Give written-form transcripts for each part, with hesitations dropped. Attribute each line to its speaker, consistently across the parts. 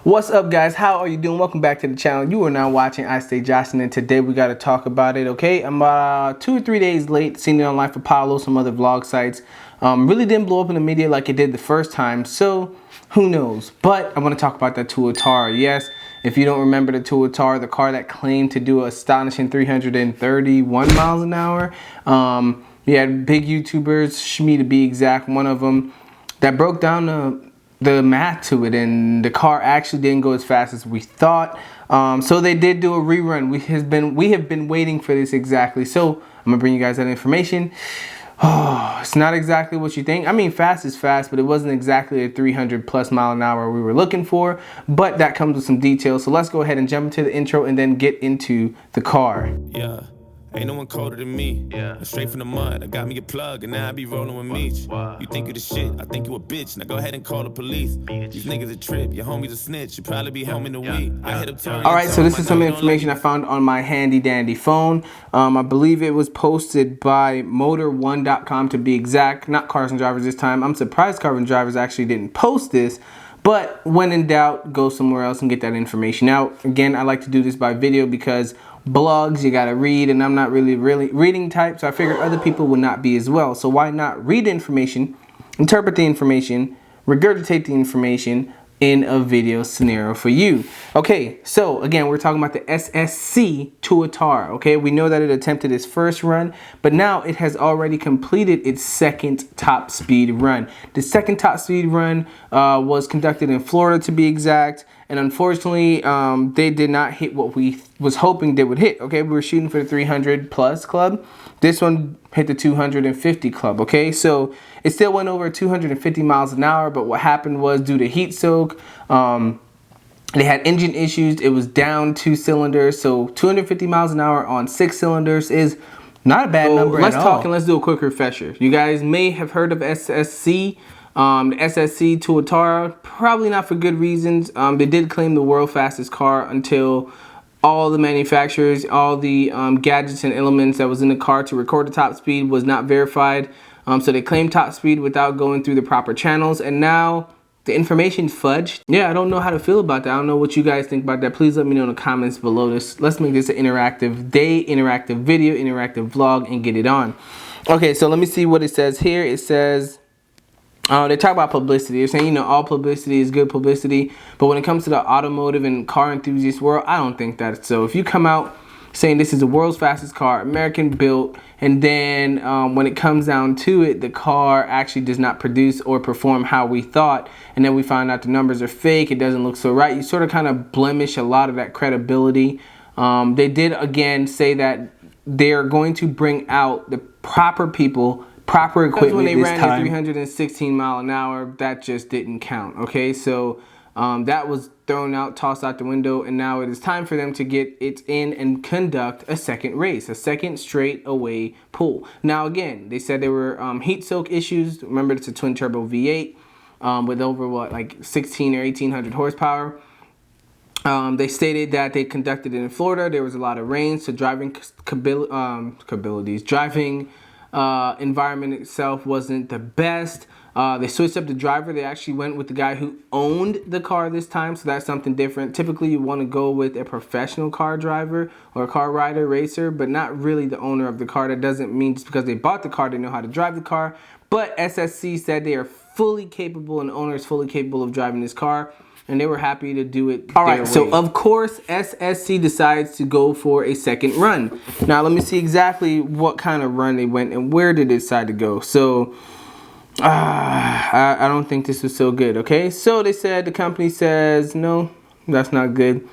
Speaker 1: What's up, guys? How are you doing? Welcome back to the channel. You are now watching I Stay Joshin, and today we got to talk about it. Okay, I'm about 2 or 3 days late. Seen it on Life Apollo, some other vlog sites. Really didn't blow up in the media like it did the first time, so who knows? But I want to talk about that Tuatara. Yes, if you don't remember the Tuatara, the car that claimed to do an astonishing 331 miles an hour. We had big YouTubers, Shmi to be exact, one of them, that broke down the math to it, and the car actually didn't go as fast as we thought. So they did do a rerun. We have been waiting for this exactly. So I'm gonna bring you guys that information. Oh, it's not exactly what you think. I mean, fast is fast, but it wasn't exactly a 300 plus mile an hour we were looking for. But that comes with some details. So let's go ahead and jump into the intro and then get into the car.
Speaker 2: Yeah. Ain't no one colder than me. I'm straight from the mud. I got me a plug, and now I be rolling with Meech. You think you the shit, I think you a bitch. Now go ahead and call the police. These niggas a trip, your homie's a snitch. You probably be home in the week. I hit up Terry.
Speaker 1: Alright, so this is some information I found on my handy dandy phone. I believe it was posted by motor1.com to be exact. Not Cars and Drivers this time. I'm surprised Cars and Drivers actually didn't post this. But when in doubt, go somewhere else and get that information out. Again, I like to do this by video because blogs you gotta read, and I'm not really reading type, so I figured other people would not be as well. So why not read the information, interpret the information, regurgitate the information in a video scenario for you. Okay, so again, we're talking about the SSC Tuatara. Okay, we know that it attempted its first run, but now it has already completed its second top speed run. The second top speed run was conducted in Florida, to be exact, and unfortunately they did not hit what we was hoping they would hit. Okay, we were shooting for the 300 plus club. This one hit the 250 club. Okay, so it still went over 250 miles an hour, but what happened was, due to heat soak, they had engine issues. It was down 2 cylinders, so 250 miles an hour on 6 cylinders is not a bad number. Let's talk and let's do a quick refresher. You guys may have heard of S.S.C. The S.S.C. Tuatara, probably not for good reasons. They did claim the world's fastest car until all the manufacturers, all the gadgets and elements that was in the car to record the top speed was not verified. So they claimed top speed without going through the proper channels, and now the information fudged. Yeah, I don't know how to feel about that. I don't know what you guys think about that. Please let me know in the comments below this. Let's make this an interactive day, interactive video, interactive vlog, and get it on. Okay, so let me see what it says here. It says, they talk about publicity. They're saying, you know, all publicity is good publicity. But when it comes to the automotive and car enthusiast world, I don't think that's so. If you come out saying this is the world's fastest car, American built, and then when it comes down to it, the car actually does not produce or perform how we thought, and then we find out the numbers are fake, it doesn't look so right, you sort of kind of blemish a lot of that credibility. They did again say that they're going to bring out the proper people, proper equipment when they ran at 316 mile an hour, that just didn't count. Okay, so that was thrown out, tossed out the window, and now it is time for them to get it in and conduct a second race, a second straight away pull. Now again, they said there were heat soak issues. Remember, it's a twin turbo V8 with over like 16 or 1800 horsepower. They stated that they conducted it in Florida. There was a lot of rain, so driving environment itself wasn't the best. They switched up the driver. They actually went with the guy who owned the car this time, so that's something different. Typically, you want to go with a professional car driver or a car rider, racer, but not really the owner of the car. That doesn't mean just because they bought the car, they know how to drive the car. But SSC said they are fully capable, and the owner is fully capable of driving this car, and they were happy to do it. All right, so of course, SSC decides to go for a second run. Now, let me see exactly what kind of run they went and where did they decide to go. So, I don't think this was so good, okay? So they said, the company says, no, that's not good.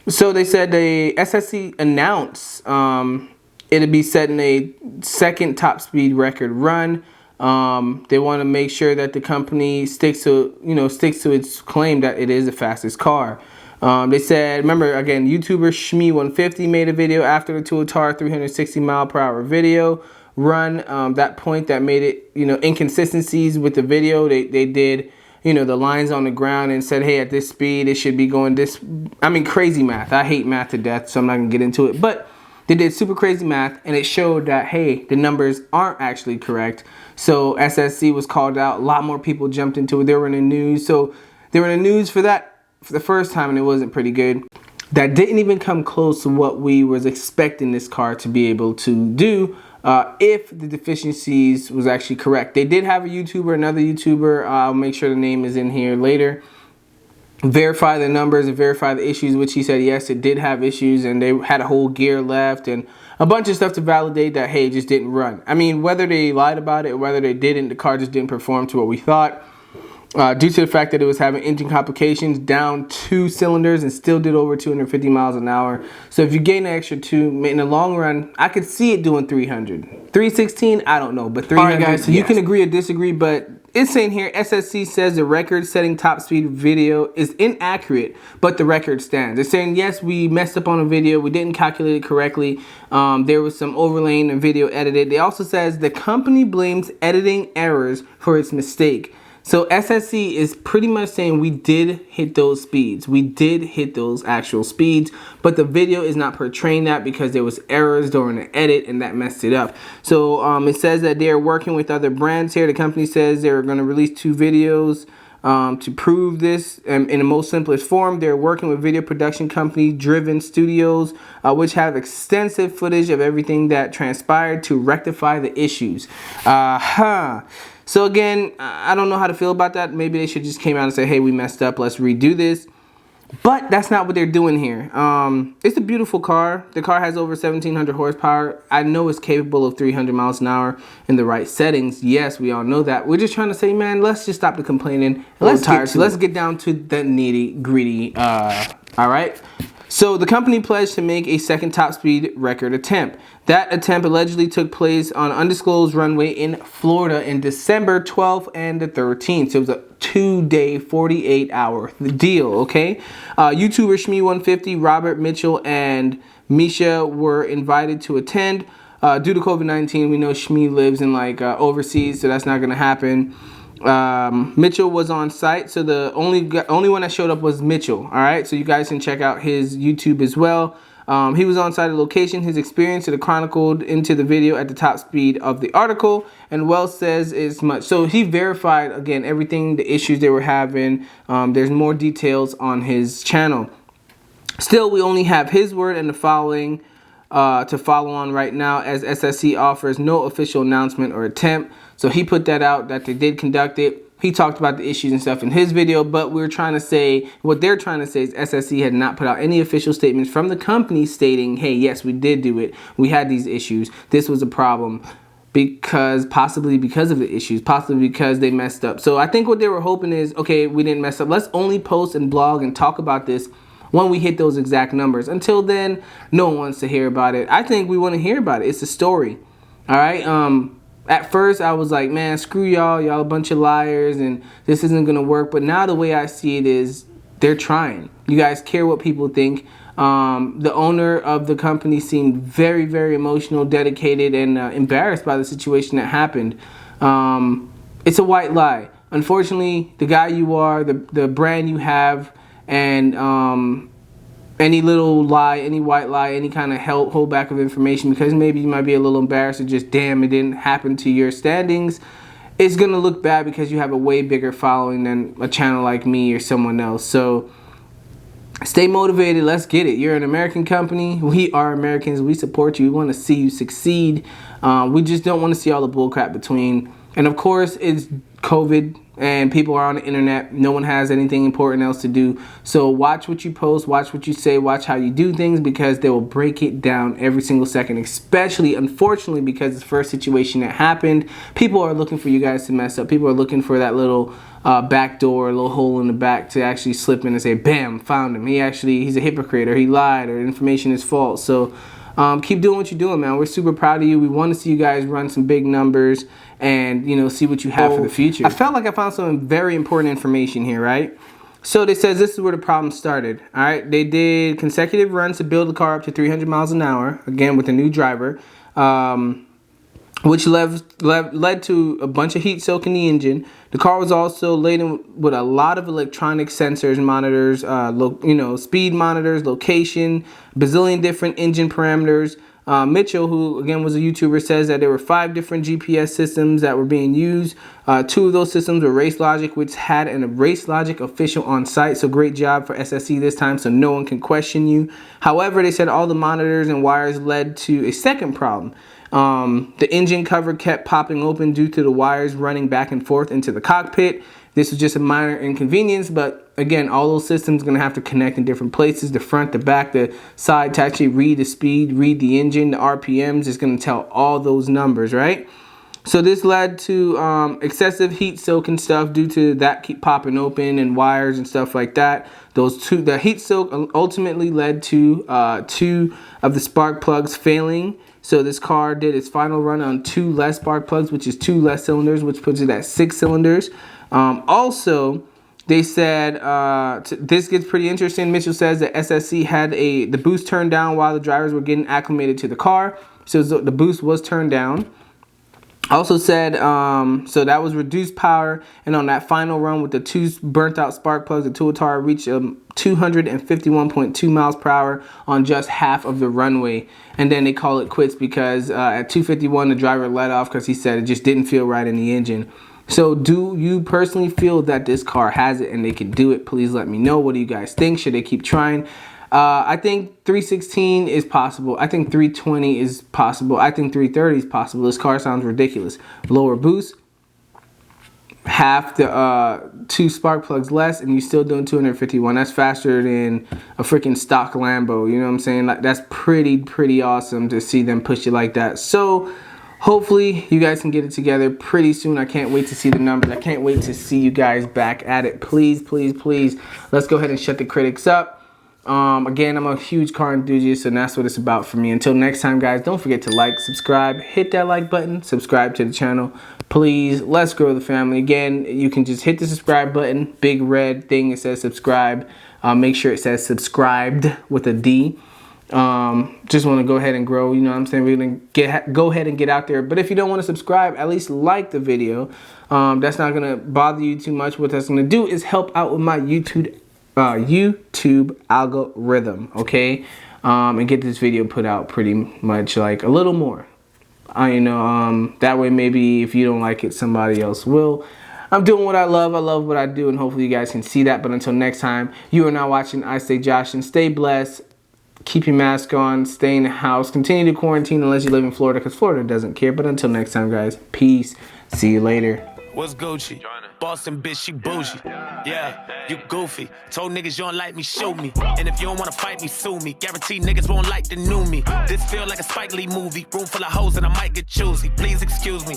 Speaker 1: So they said the SSC announced it'll be setting a second top speed record run. They want to make sure that the company sticks to its claim that it is the fastest car. They said, remember again, YouTuber Shmi150 made a video after the Tuatara 360 mile per hour video run. That point that made it, inconsistencies with the video. They did, the lines on the ground and said, hey, at this speed it should be going this. I mean, crazy math. I hate math to death, so I'm not gonna get into it. But they did super crazy math, and it showed that, hey, the numbers aren't actually correct. So SSC was called out. A lot more people jumped into it. They were in the news. So they were in the news for that for the first time and it wasn't pretty good. That didn't even come close to what we was expecting this car to be able to do if the deficiencies was actually correct. They did have another YouTuber, I'll make sure the name is in here later, verify the numbers and verify the issues, which he said yes, it did have issues and they had a whole gear left and a bunch of stuff to validate that, hey, it just didn't run. I mean, whether they lied about it or whether they didn't, the car just didn't perform to what we thought. Due to the fact that it was having engine complications, down 2 cylinders and still did over 250 miles an hour. So if you gain an extra 2, in the long run, I could see it doing 300. 316, I don't know, but 300. All right, guys, so yes. You can agree or disagree, but it's saying here, SSC says the record-setting top speed video is inaccurate, but the record stands. They're saying, yes, we messed up on a video. We didn't calculate it correctly. There was some overlaying and video edited. They also says the company blames editing errors for its mistake. So SSE is pretty much saying we did hit those speeds. We did hit those actual speeds, but the video is not portraying that because there was errors during the edit and that messed it up. So it says that they're working with other brands here. The company says they're going to release 2 videos to prove this in the most simplest form. They're working with video production company Driven Studios, which have extensive footage of everything that transpired to rectify the issues. So again, I don't know how to feel about that. Maybe they should just came out and say, hey, we messed up, let's redo this. But that's not what they're doing here. It's a beautiful car. The car has over 1,700 horsepower. I know it's capable of 300 miles an hour in the right settings. Yes, we all know that. We're just trying to say, man, let's just stop the complaining. Let's get down to the nitty gritty. All right. So the company pledged to make a second top speed record attempt. That attempt allegedly took place on an undisclosed runway in Florida in December 12th and the 13th. So it was a 2-day, 48-hour deal, okay? YouTuber Shmee150, Robert Mitchell, and Misha were invited to attend. Due to COVID-19, we know Shmee lives in overseas, so that's not going to happen. Mitchell was on site, so the only one that showed up was Mitchell. All right, so you guys can check out his YouTube as well. He was on site at location. His experience is chronicled into the video at the top speed of the article, and Wells says as much. So he verified again everything, the issues they were having. There's more details on his channel. Still, we only have his word and the following to follow on right now, as SSC offers no official announcement or attempt. So he put that out that they did conduct it. He talked about the issues and stuff in his video, but we're trying to say, what they're trying to say is SSC had not put out any official statements from the company stating, hey, yes, we did do it. We had these issues. This was a problem possibly because of the issues, possibly because they messed up. So I think what they were hoping is, okay, we didn't mess up. Let's only post and blog and talk about this when we hit those exact numbers. Until then, no one wants to hear about it. I think we want to hear about it. It's a story. All right. At first, I was like, man, screw y'all. Y'all a bunch of liars, and this isn't going to work. But now the way I see it is they're trying. You guys care what people think. The owner of the company seemed very, very emotional, dedicated, and embarrassed by the situation that happened. It's a white lie. Unfortunately, the guy you are, the brand you have, and any little lie, any white lie, any kind of holdback of information, because maybe you might be a little embarrassed or just, damn, it didn't happen to your standings, it's going to look bad because you have a way bigger following than a channel like me or someone else. So stay motivated. Let's get it. You're an American company. We are Americans. We support you. We want to see you succeed. We just don't want to see all the bullcrap between. And of course, it's COVID and people are on the internet. No one has anything important else to do. So watch what you post, watch what you say, watch how you do things, because they will break it down every single second, especially, unfortunately, because it's the first situation that happened. People are looking for you guys to mess up. People are looking for that little back door, a little hole in the back to actually slip in and say, bam, found him. He's a hypocrite, or he lied, or information is false. So keep doing what you're doing, man. We're super proud of you. We want to see you guys run some big numbers and, see what you have for the future. I felt like I found some very important information here, right? So they says this is where the problem started. All right, they did consecutive runs to build the car up to 300 miles an hour, again with a new driver, which led to a bunch of heat soak in the engine. The car was also laden with a lot of electronic sensors, monitors, speed monitors, location, bazillion different engine parameters. Mitchell, who again was a YouTuber, says that there were 5 different GPS systems that were being used. 2 of those systems were Race Logic, which had a Race Logic official on site. So great job for SSE this time, so no one can question you. However, they said all the monitors and wires led to a second problem. The engine cover kept popping open due to the wires running back and forth into the cockpit. This was just a minor inconvenience, but again, all those systems are going to have to connect in different places, the front, the back, the side, to actually read the speed, read the engine, the RPMs. It's going to tell all those numbers, right? So this led to excessive heat soak and stuff due to that keep popping open and wires and stuff like that. The heat soak ultimately led to 2 of the spark plugs failing. So this car did its final run on 2 less spark plugs, which is 2 less cylinders, which puts it at 6 cylinders. Also, they said, this gets pretty interesting. Mitchell says that SSC had the boost turned down while the drivers were getting acclimated to the car. So the boost was turned down. Also said, so that was reduced power, and on that final run with the 2 burnt out spark plugs, the Tuatara reached 251.2 miles per hour on just half of the runway. And then they call it quits because at 251 the driver let off because he said it just didn't feel right in the engine. So do you personally feel that this car has it and they can do it? Please let me know. What do you guys think? Should they keep trying? I think 316 is possible. I think 320 is possible. I think 330 is possible. This car sounds ridiculous. Lower boost, half the 2 spark plugs less, and you're still doing 251. That's faster than a freaking stock Lambo. You know what I'm saying? Like, that's pretty awesome to see them push it like that. So hopefully you guys can get it together pretty soon. I can't wait to see the numbers. I can't wait to see you guys back at it. Please, please, please. Let's go ahead and shut the critics up. Again, I'm a huge car enthusiast, and that's what it's about for me. Until next time, guys, don't forget to like, subscribe, hit that like button, subscribe to the channel. Please, let's grow the family. Again, you can just hit the subscribe button, big red thing that says subscribe. Make sure it says subscribed with a D. Just want to go ahead and grow, you know what I'm saying? We're going to go ahead and get out there. But if you don't want to subscribe, at least like the video. That's not going to bother you too much. What that's going to do is help out with my YouTube algorithm, okay? And get this video put out pretty much like a little more. That way maybe if you don't like it, somebody else will. I'm doing what I love what I do, and hopefully you guys can see that. But until next time, you are now watching I Stay Joshin. Stay blessed. Keep your mask on. Stay in the house. Continue to quarantine unless you live in Florida, because Florida doesn't care. But until next time, guys, peace. See you later.
Speaker 2: What's Gucci? Boston bitch, she bougie. Yeah, you goofy. Told niggas you don't like me, show me. And if you don't wanna fight me, sue me. Guarantee niggas won't like the new me. This feel like a Spike Lee movie. Room full of hoes and I might get choosy. Please excuse me.